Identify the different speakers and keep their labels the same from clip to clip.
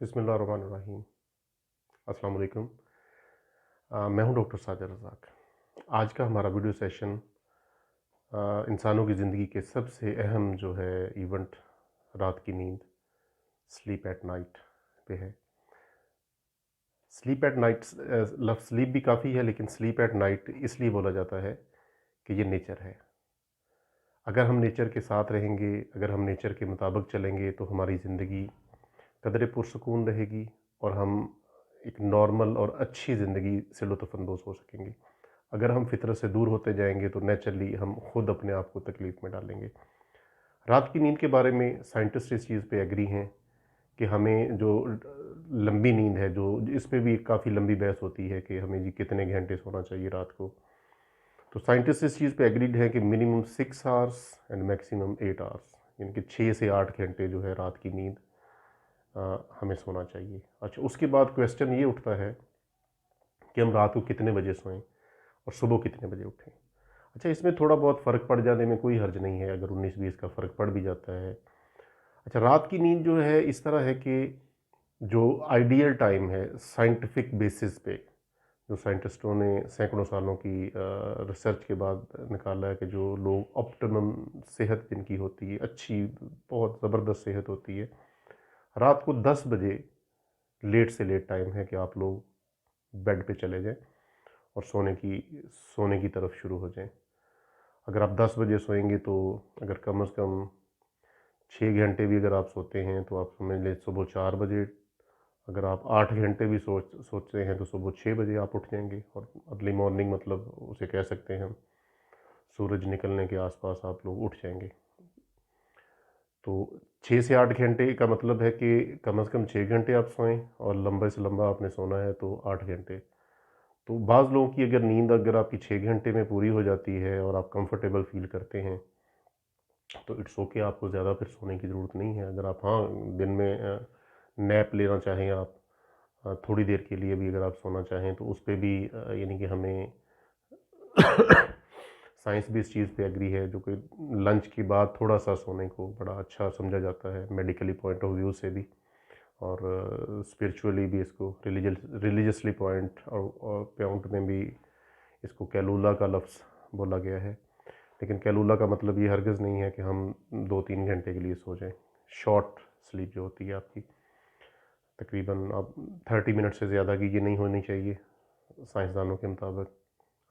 Speaker 1: बिस्मिल्लाहिर्रहमानिर्रहीम। अस्सलाम वालेकुम। मैं हूं डॉक्टर साजिद रज़ाक। आज का हमारा वीडियो सेशन इंसानों की ज़िंदगी के सबसे अहम जो है इवेंट रात की नींद, स्लीप एट नाइट पे है। स्लीप एट नाइट लफ्ज़ स्लीप भी काफ़ी है, लेकिन स्लीप एट नाइट इसलिए बोला जाता है कि ये नेचर है। अगर हम नेचर के साथ रहेंगे, अगर हम नेचर के मुताबिक चलेंगे, तो हमारी ज़िंदगी कदरे पुरसकून रहेगी और हम एक नॉर्मल और अच्छी ज़िंदगी से लुत्फ़अंदोज़ हो सकेंगे। अगर हम फितरत से दूर होते जाएंगे तो नेचुरली हम खुद अपने आप को तकलीफ़ में डालेंगे। रात की नींद के बारे में साइंटिस्ट इस चीज़ पे एग्री हैं कि हमें जो लंबी नींद है, जो इस पे भी काफ़ी लंबी बहस होती है कि हमें जी कितने घंटे सोना चाहिए रात को। तो साइंटिस्ट इस चीज़ पे एग्रीड है कि minimum 6 hours and maximum 8 hours, यानी कि 6 से 8 घंटे जो है रात की नींद हमें सोना चाहिए। अच्छा, उसके बाद क्वेश्चन ये उठता है कि हम रात को कितने बजे सोएं और सुबह कितने बजे उठें। अच्छा, इसमें थोड़ा बहुत फ़र्क पड़ जाने में कोई हर्ज नहीं है, अगर 19-20 का फ़र्क पड़ भी जाता है। अच्छा, रात की नींद जो है इस तरह है कि जो आइडियल टाइम है साइंटिफिक बेसिस पे, जो साइंटिस्टों ने सैकड़ों सालों की रिसर्च के बाद निकाला है कि जो लोग ऑप्टिमम सेहत जिनकी होती है, अच्छी बहुत ज़बरदस्त सेहत होती है, रात को 10 बजे लेट से लेट टाइम है कि आप लोग बेड पे चले जाएं और सोने की तरफ शुरू हो जाएं। अगर आप 10 बजे सोएंगे तो अगर कम से कम 6 घंटे भी अगर आप सोते हैं तो आप समझ लें सुबह 4 बजे। अगर आप 8 घंटे भी सोचते हैं तो सुबह 6 बजे आप उठ जाएंगे और अर्ली मॉर्निंग मतलब उसे कह सकते हैं हम, सूरज निकलने के आसपास आप लोग उठ जाएंगे। तो 6 से 8 घंटे का मतलब है कि कम से कम 6 घंटे आप सोएं और लंबे से लंबा आपने सोना है तो 8 घंटे। तो बाज़ लोगों की अगर नींद अगर आपकी 6 घंटे में पूरी हो जाती है और आप कंफर्टेबल फील करते हैं तो इट्स ओके, आपको ज़्यादा फिर सोने की ज़रूरत नहीं है। अगर आप दिन में नैप लेना चाहें, आप थोड़ी देर के लिए भी अगर आप सोना चाहें तो उस पे भी यानी कि हमें साइंस भी इस चीज़ पे एग्री है, जो कि लंच के बाद थोड़ा सा सोने को बड़ा अच्छा समझा जाता है मेडिकली पॉइंट ऑफ व्यू से भी, और स्पिरिचुअली भी इसको रिलीजियसली और पॉइंट में भी इसको कैलूला का लफ्ज़ बोला गया है। लेकिन कैलूला का मतलब ये हरगिज़ नहीं है कि हम 2-3 घंटे के लिए सो जाएं। शॉर्ट स्लीप जो होती है आपकी, तकरीबन आप 30 मिनट से ज़्यादा की ये नहीं होनी चाहिए साइंसदानों के मुताबिक।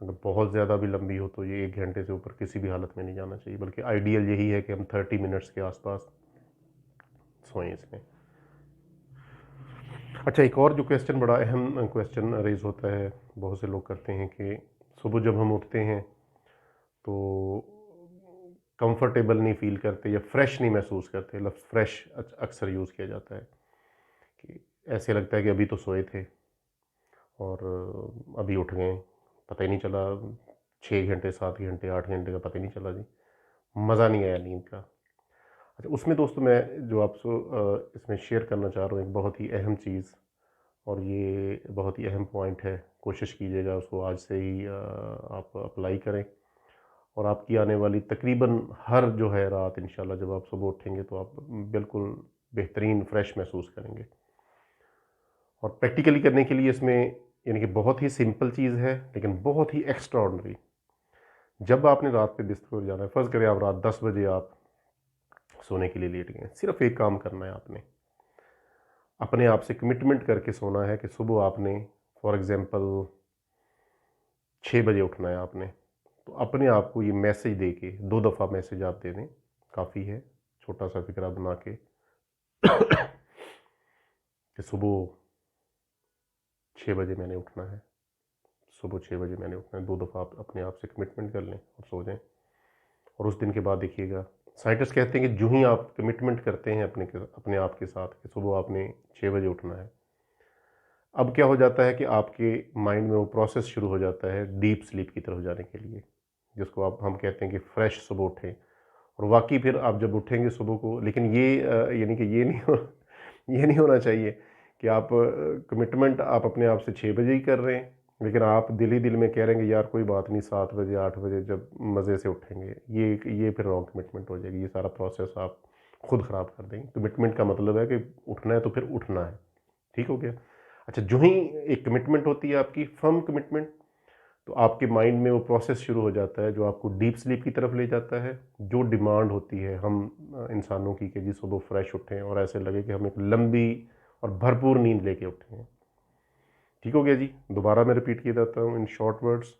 Speaker 1: अगर बहुत ज़्यादा भी लंबी हो तो ये 1 घंटे से ऊपर किसी भी हालत में नहीं जाना चाहिए, बल्कि आइडियल यही है कि हम 30 मिनट्स के आसपास सोएं इसमें। अच्छा, एक और जो क्वेश्चन, बड़ा अहम क्वेश्चन रेज़ होता है, बहुत से लोग करते हैं कि सुबह जब हम उठते हैं तो कंफर्टेबल नहीं फ़ील करते या फ्रेश नहीं महसूस करते। लफ्ज़ फ्रेश अक्सर यूज़ किया जाता है कि ऐसे लगता है कि अभी तो सोए थे और अभी उठ गए, पता ही नहीं चला, 6 घंटे, 7 घंटे, 8 घंटे का पता ही नहीं चला जी, मज़ा नहीं आया नींद का। अच्छा, उसमें दोस्तों मैं जो आपसे इसमें शेयर करना चाह रहा हूँ एक बहुत ही अहम चीज़, और ये बहुत ही अहम पॉइंट है, कोशिश कीजिएगा उसको आज से ही आप अप्लाई करें और आपकी आने वाली तकरीबन हर जो है रात, इंशाल्लाह जब आप सुबह उठेंगे तो आप बिल्कुल बेहतरीन फ्रेश महसूस करेंगे। और प्रैक्टिकली करने के लिए इसमें यानी कि बहुत ही सिंपल चीज़ है लेकिन बहुत ही एक्स्ट्रा ऑर्डनरी। जब आपने रात पे बिस्तर पर जाना है, फ़र्ज़ करें आप रात 10 बजे आप सोने के लिए लेट गए, सिर्फ एक काम करना है आपने, अपने आप से कमिटमेंट करके सोना है कि सुबह आपने फॉर एग्ज़ाम्पल 6 बजे उठना है आपने। तो अपने आप को ये मैसेज दे के 2 दफ़ा मैसेज आप दे दें, काफ़ी है, छोटा-सा फ़िक्रा बना के कि सुबह 6 बजे मैंने उठना है, सुबह 6 बजे मैंने उठना है। 2 दफ़ा आप अपने आप से कमिटमेंट कर लें और सो जाएँ। और उस दिन के बाद देखिएगा, साइंटिस्ट कहते हैं कि जो ही आप कमिटमेंट करते हैं अपने आप के साथ कि सुबह आपने 6 बजे उठना है, अब क्या हो जाता है कि आपके माइंड में वो प्रोसेस शुरू हो जाता है डीप स्लीप की तरफ जाने के लिए, जिसको आप हम कहते हैं कि फ्रेश सुबह उठें। और वाक़ई फिर आप जब उठेंगे सुबह को, लेकिन ये यानी कि ये नहीं होना चाहिए कि आप कमिटमेंट आप अपने आप से 6 बजे ही कर रहे हैं, लेकिन आप दिल ही दिल में कह रहे हैं कि यार कोई बात नहीं, 7 बजे 8 बजे जब मज़े से उठेंगे। ये फिर रॉन्ग कमिटमेंट हो जाएगी। ये सारा प्रोसेस आप खुद ख़राब कर देंगे। कमिटमेंट का मतलब है कि उठना है तो फिर उठना है। ठीक हो गया। अच्छा, जो ही एक कमिटमेंट होती है आपकी, फर्म कमिटमेंट, तो आपके माइंड में वो प्रोसेस शुरू हो जाता है जो आपको डीप स्लीप की तरफ ले जाता है। जो डिमांड होती है हम इंसानों की कि जी सुबह फ्रेश उठें और ऐसे लगे कि हम एक लंबी और भरपूर नींद लेके उठे हैं। ठीक हो गया जी। दोबारा मैं रिपीट किया जाता हूँ इन शॉर्ट वर्ड्स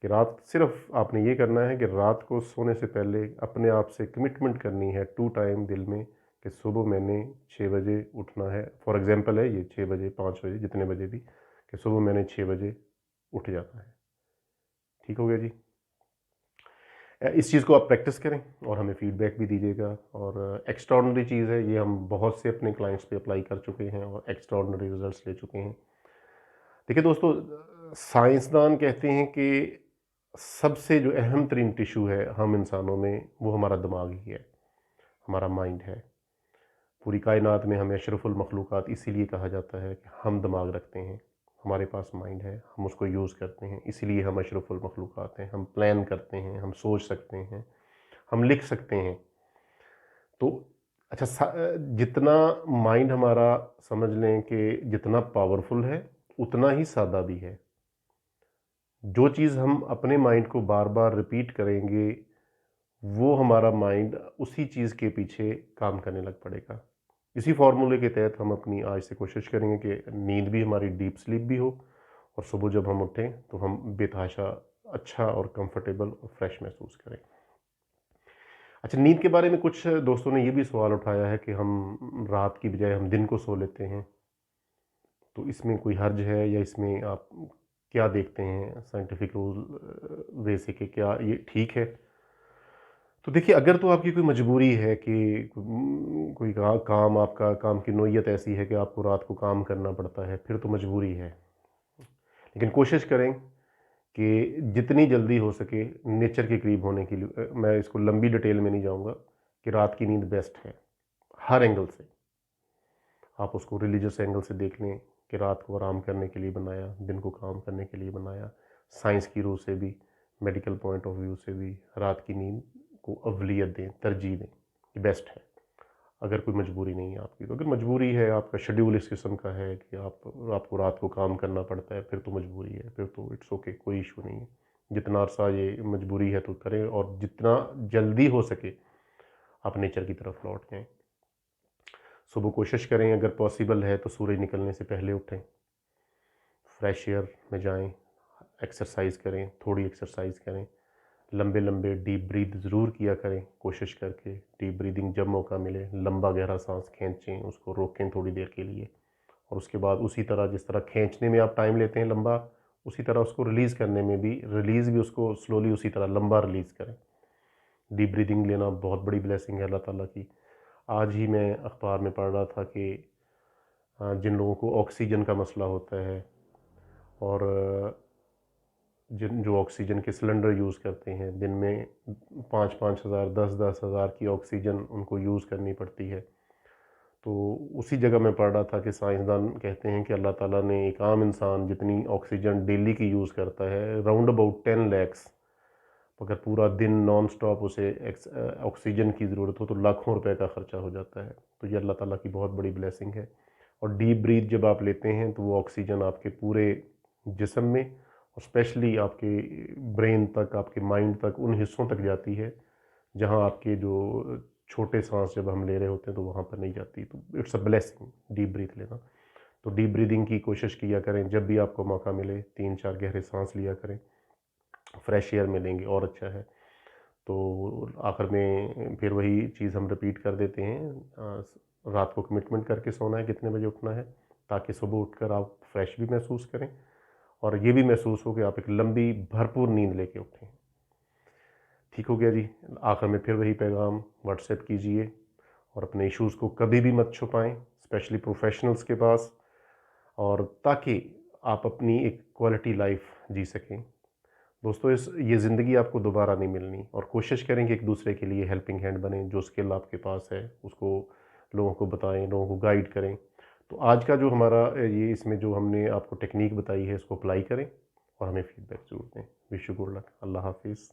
Speaker 1: कि रात सिर्फ आपने ये करना है कि रात को सोने से पहले अपने आप से कमिटमेंट करनी है 2 टाइम दिल में कि सुबह मैंने 6 बजे उठना है। फॉर एग्जांपल है ये 6 बजे, 5 बजे, जितने बजे भी, कि सुबह मैंने 6 बजे उठ जाना है। ठीक हो गया जी। इस चीज़ को आप प्रैक्टिस करें और हमें फीडबैक भी दीजिएगा। और एक्स्ट्राऑर्डिनरी चीज़ है ये, हम बहुत से अपने क्लाइंट्स पे अप्लाई कर चुके हैं और एक्स्ट्राऑर्डिनरी रिजल्ट्स ले चुके हैं। देखिए दोस्तों, साइंसदान कहते हैं कि सबसे जो अहम तरीन टिश्यू है हम इंसानों में, वो हमारा दिमाग ही है, हमारा माइंड है। पूरी कायनात में हमें अशरफुल मखलूक़ात इसीलिए कहा जाता है कि हम दिमाग रखते हैं, हमारे पास माइंड है, हम उसको यूज़ करते हैं, इसीलिए हम अशरफुल मखलूक़ात हैं। हम प्लान करते हैं, हम सोच सकते हैं, हम लिख सकते हैं। तो अच्छा, जितना माइंड हमारा, समझ लें कि जितना पावरफुल है उतना ही सादा भी है। जो चीज़ हम अपने माइंड को बार बार रिपीट करेंगे, वो हमारा माइंड उसी चीज़ के पीछे काम करने लग पड़ेगा। इसी फार्मूले के तहत हम अपनी आज से कोशिश करेंगे कि नींद भी हमारी डीप स्लीप भी हो और सुबह जब हम उठें तो हम बेतहाशा अच्छा और कंफर्टेबल और फ्रेश महसूस करें। अच्छा, नींद के बारे में कुछ दोस्तों ने ये भी सवाल उठाया है कि हम रात की बजाय हम दिन को सो लेते हैं, तो इसमें कोई हर्ज है या इसमें आप क्या देखते हैं साइंटिफिक रूल वे से कि क्या ये ठीक है? तो देखिए, अगर तो आपकी कोई मजबूरी है कि कोई काम, आपका काम की नौयत ऐसी है कि आपको रात को काम करना पड़ता है, फिर तो मजबूरी है। लेकिन कोशिश करें कि जितनी जल्दी हो सके नेचर के करीब होने के लिए, मैं इसको लंबी डिटेल में नहीं जाऊँगा, कि रात की नींद बेस्ट है, हर एंगल से। आप उसको रिलीजियस एंगल से देख लें कि रात को आराम करने के लिए बनाया, दिन को काम करने के लिए बनाया। साइंस की रूह से भी, मेडिकल पॉइंट ऑफ व्यू से भी रात की नींद को अवलियत दें, तरजीह दें, ये बेस्ट है। अगर कोई मजबूरी नहीं है आपकी, तो अगर मजबूरी है, आपका शेड्यूल इस किस्म का है कि आपको रात को काम करना पड़ता है, फिर तो मजबूरी है, फिर तो इट्स ओके, कोई इशू नहीं है। जितना अरसा ये मजबूरी है तो करें और जितना जल्दी हो सके आप नेचर की तरफ लौट जाएँ। सुबह कोशिश करें, अगर पॉसिबल है तो सूरज निकलने से पहले उठें, फ्रेश एयर में जाएं, एक्सरसाइज करें, थोड़ी एक्सरसाइज करें, लंबे लंबे डीप ब्रीथ ज़रूर किया करें। कोशिश करके डीप ब्रीदिंग जब मौका मिले लंबा गहरा सांस खींचें, उसको रोकें थोड़ी देर के लिए, और उसके बाद उसी तरह जिस तरह खींचने में आप टाइम लेते हैं लंबा, उसी तरह उसको रिलीज़ करने में भी, रिलीज़ भी उसको स्लोली उसी तरह लंबा रिलीज़ करें। डीप ब्रीदिंग लेना बहुत बड़ी ब्लेसिंग है अल्लाह ताला की। आज ही मैं अखबार में पढ़ रहा था कि जिन लोगों को ऑक्सीजन का मसला होता है और जिन जो ऑक्सीजन के सिलेंडर यूज़ करते हैं, दिन में 5-5 हज़ार, 10-10 हज़ार की ऑक्सीजन उनको यूज़ करनी पड़ती है। तो उसी जगह मैं पढ़ रहा था कि साइंसदान कहते हैं कि अल्लाह ताला ने एक आम इंसान जितनी ऑक्सीजन डेली की यूज़ करता है, राउंड अबाउट 10 लैक्स, अगर पूरा दिन नॉन स्टॉप उसे ऑक्सीजन की ज़रूरत हो तो लाखों रुपए का ख़र्चा हो जाता है। तो ये अल्लाह ताला की बहुत बड़ी ब्लेसिंग है। और डीप ब्रीथ जब आप लेते हैं तो वो ऑक्सीजन आपके पूरे जिस्म में और स्पेशली आपके ब्रेन तक, आपके माइंड तक, उन हिस्सों तक जाती है जहाँ आपके जो छोटे सांस जब हम ले रहे होते हैं तो वहाँ पर नहीं जाती। तो it's a blessing deep breath लेना। तो डीप ब्रीदिंग की कोशिश किया करें, जब भी आपको मौका मिले 3-4 गहरे सांस लिया करें। फ्रेश एयर में लेंगे और अच्छा है। तो आखिर में फिर वही चीज़ हम रिपीट कर देते हैं, रात को कमिटमेंट करके सोना है, कितने बजे उठना है, ताकि सुबह उठकर आप फ्रेश भी महसूस करें और ये भी महसूस हो कि आप एक लंबी भरपूर नींद लेके उठें। ठीक हो गया जी। आखिर में फिर वही पैगाम, व्हाट्सएप कीजिए और अपने इश्यूज़ को कभी भी मत छुपाएं, स्पेशली प्रोफेशनल्स के पास, और ताकि आप अपनी एक क्वालिटी लाइफ जी सकें। दोस्तों, इस ये ज़िंदगी आपको दोबारा नहीं मिलनी, और कोशिश करें कि एक दूसरे के लिए हेल्पिंग हैंड बनें। जो स्किल आपके पास है उसको लोगों को बताएं, लोगों को गाइड करें। तो आज का जो हमारा ये, इसमें जो हमने आपको टेक्निक बताई है, इसको अप्लाई करें और हमें फीडबैक ज़रूर दें। Wish you good luck. अल्लाह हाफिज़।